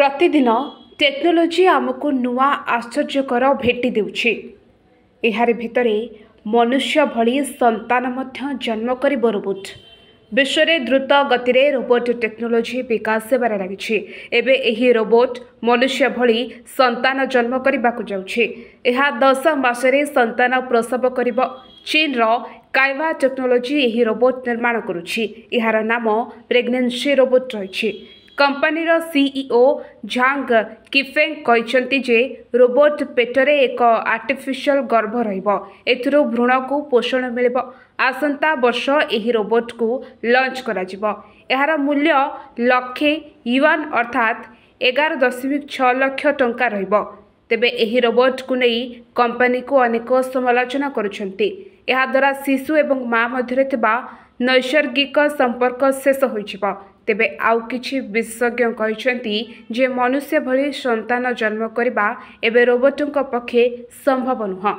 प्रतिदिन टेक्नोलोजी आमको नुआ आश्चर्यकर भेटी देउछि। एहारे भितरे मनुष्य भली संतान मध्य जन्म करिब रोबोट। विश्व में द्रुत गति रे रोबोट टेक्नोलोजी विकास हेबार लागिछि। एबे एही रोबोट मनुष्य भली संतान जन्म करिबाकु जाउछि। एहा 10 मासरे संतान प्रसव करिब। चीन रो काइवा टेक्नोलोजी एही रोबोट निर्माण करुछि। एहार नाम प्रेग्नेंसी रोबोट रहिछि। कंपनी रो सीईओ झांग किफेंग कहते जे रोबोट पेटरे एक आर्टिफिशियल गर्भ रहिबो। एथिरो भ्रूण को पोषण मिलिबो। आसंता वर्ष एही रोबोट को लॉन्च करा जिवो। एहार मूल्य लक्षे युआन अर्थात 11.6 लाख टंका रहिबो। तेबे एही रोबोट को नहीं कंपनी को अनेक समालोचना करुछंती। एहा द्वारा शिशु एवं माँ मध्य थिबा नैसर्गिक संपर्क शेष होइछिबो। तेबे आउ किछि विशेषज्ञ कहते जे मनुष्य भली संतान जन्म करबा एबे रोबोटक पक्षे संभव नुह।